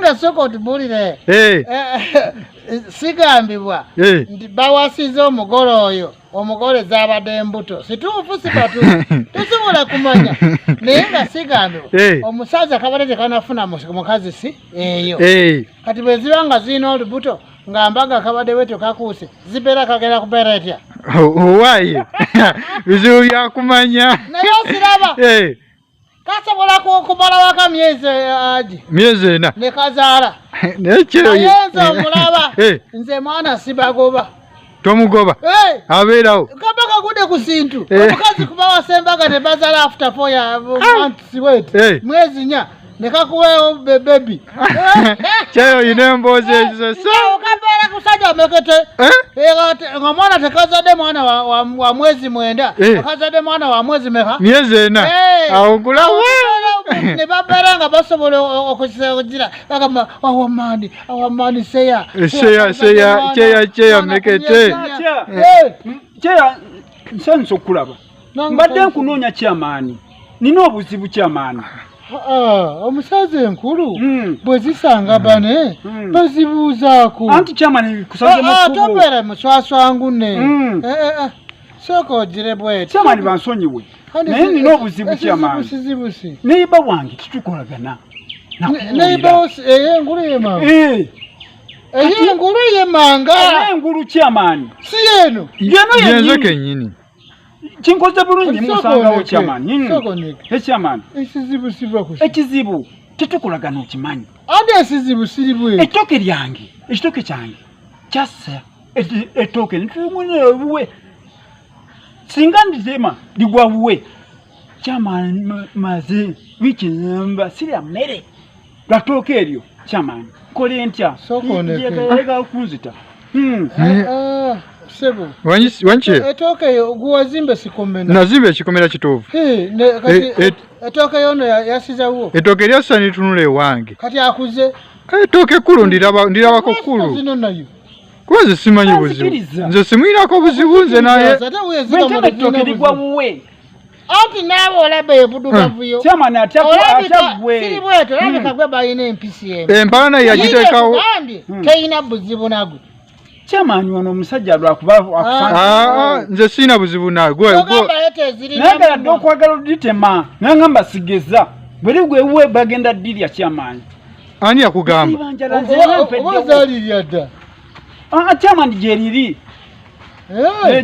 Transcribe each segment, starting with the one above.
Nenga soko tubulire. Sigambibwa. Ndi bawasiza omugole oyo. Omugole zabadde embuto. Situufu sipatu. Tusobola kumanya. Nenga sigambibwa. Omusaza kabadde kanafuna mukazi si eyo. Kati bwe zibanga zino olubuto ng'ambaga kabadde wetu kakuuse zibera kagera kubeera etya. Why? Bizibu byakumanya. Naye osiraba. Kasobola kumala waka myezi ena. Ne kazaala. Naye omulaba. Nze mwana sibagoba. Tomugoba. Abeerawo. Kabaka gude ku sintu. Omukazi kuba wasembaga ne bazaala after 4 months wait. Mwezi nya. Nekakuweho baby. Chayo inemboze ezo. So ukapera kusajja mekete. Ngomwana tekazade mwana wa mwezi mwenda. Akazade mwana wa mwezi meka. Myezi ena. Awugula wa. Ne baberanga basobole okugira. Bagamba awamani seya. Cheya mekete. Cheya nsanso kulaba. Mbadde nkunoonya kyamaani. Nina obuzibu kyamaani. Omusaze enkulu bwe zisanga bane bazibuuzaako anti kyamani kusaze mukubo topera muswaswangu ne soko ogire bweti kyamani bansonyiwe naye nina obuzibu kyamani sizibusi neiba wange titukolagana neiba engulu yemanga engulu yemanga engulu kyamani si eno yenze kenyini Chinkoze bulungi musangawo kyamani. Ekyamani. Ekizibu siva ku. Ekizibu tetukolagana okimanyi. Ande esizibu siribwe. Etoke lyange, ekitoke kyange. Kyassa etoke ntumune obuwe. Singa ndizema ligwa buwe. Kyamani maze wiki namba siri amere. Latoke eryo kyamani. Kole ntya. Soko neke. Yega kunzita. Sebo. Wanche. Etoke yo guwazimbe sikomena. Nazimbe kikomera kitovu. Kati etoke yono yasiza wo. Etoke lyasa nitunule wange. Kati akuze. Etoke kulu ndiraba ko kulu. Zino nayo. Kwazi simanyi buzibu. Nze simwira ko buzibu nze naye. Etoke ligwa buwe. Anti nawe olabe ebuduka vuyo. Kyamani atabwe. Siribweto labika gwe bayine MPCM. Empalana yagitekawo. Teyina buzibu nago. Kyamani ono omusajja lwakuba akufana. Nze sina buzibu nagwe. Nagala dokwagala ditema. Nangamba sigeza. Bwe gwe uwe bagenda dilya kyamani. Ani yakugamba? Ozalirya dda. Kyamani jeriri.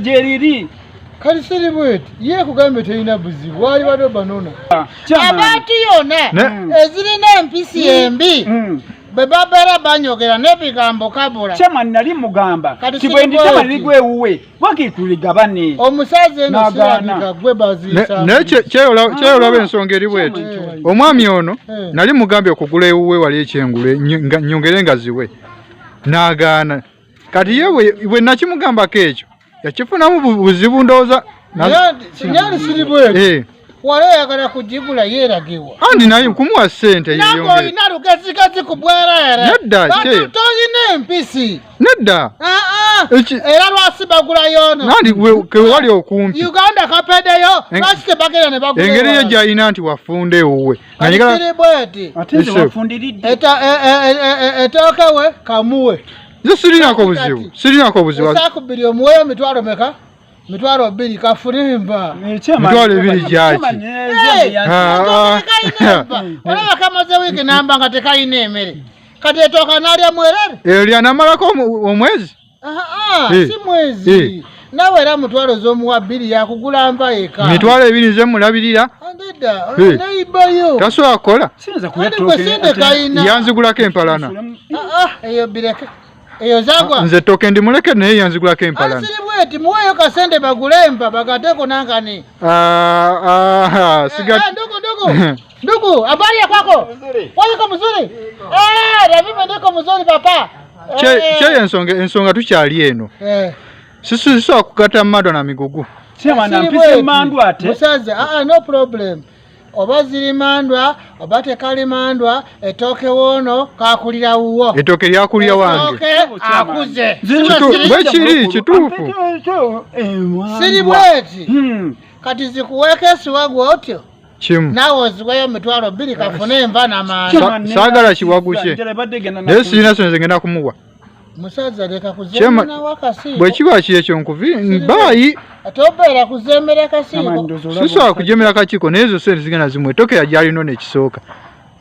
Jeriri. Kali siribweti ye kugambe teyina buzibu wali bado banona. Abantu yona ezirina MPCM. Bebabera banyogera nebigambo kabula. Kyamani nali mugamba. Kibwendi kyamani ligwe uwe. Bakituligabane. Omusaze eno sirabika gwe bazisa. Neche cheyo labe ensonga eri bweti. Omwami ono nali mugambe okugula uwe wali ekyengule nyongere ngaziwe. Nagaana. Kati yewe nakimugamba kecho. Yakifunamu buzibu ndoza. Sinyali siribwe. Wale yakala kujibula yeragiwa. Andi naye kumuwa sente yiyongere. Nango inaruka zikazi kubwera. Nedda che. Toyine mpisi. Nedda. Era lwasibagula yono. Nandi ke wali okumpi. Uganda kapedeyo. Basike bagera ne bagula. Engeri yeja ina anti wafunde uwe. Nanyigala siribweti. Ateze wafundiridde. Etokewe kamuwe. Sirina ko buzibu. Sirina ko buzibu. Sakubiri omuwe mitwalo meka. Mitwalo 2 kafurimba. Mitwalo 2 jaji. Wala kamaze wiki namba nga tekaine emere. Kati etoka nalya mwerere. Elya namalako omwezi? Si mwezi. Nawe era mutwalo zomuwa 2 yakugula mpa eka. Mitwalo 2 zemulabirira. Andeda. Neibayo. Taso akola. Sinza kuyatoke. Yanzigulako empalana. Eyo bireke. Eyo zagwa. Nze toke ndi muleke naye yanzigulako empalana. Asili bweti muweyo kasende bagulemba bagateko nankani. Siga. Ndugu, habari ya kwako? Wako mzuri? Na mimi ndiko mzuri papa. Ensonga tukyali eno. Sisi akukata mado na migugu. Sema na mpise mandu ate. Musaze, no problem. Obaziri mandwa, obate kali mandwa, etoke wono kakulira uwo. Etoke lyakulira wange. Etoke akuze. Bwekiri kituufu. Siri bweti. Kati zikuweke siwagu otyo. Chimu. Nawe oziweyo mitwalo 2 kafune enva n'amaanyi. Saagala kiwagushe. Naye sirina sonze ngenda kumuwa. Musaza leka kuzemera wakasiiko. Bwe kiba kyekyo nkuvi bayi. Atobeera kuzemera kasiiko. Sisobola kujemera kakiiko naye ezo sente zigenda zimwetokera gy'alina n'ekisooka.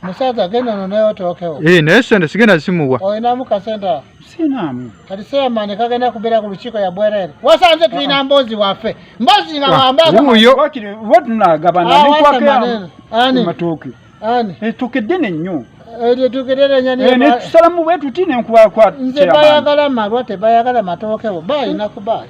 Musaza genda noneyo tookewo. Naye sente sigenda zimuwa. Oyinamu kasente? Sinamu. Kati seemaani kagenda kubeera ku lukiiko ya bwereere. Wasanze tulina Mboozi waffe. Mboozi nga wambaga. Wuuyo. Tunagabana n'enkwaka amatooke. Ani? Ettooke ddene nnyo. Eryo ettooke ddene nnyo. Ne tusalamu bwe tuti n'enkwakwa. Nze bayagala malwa tebayagala matooke bo. Bayina ku bayi.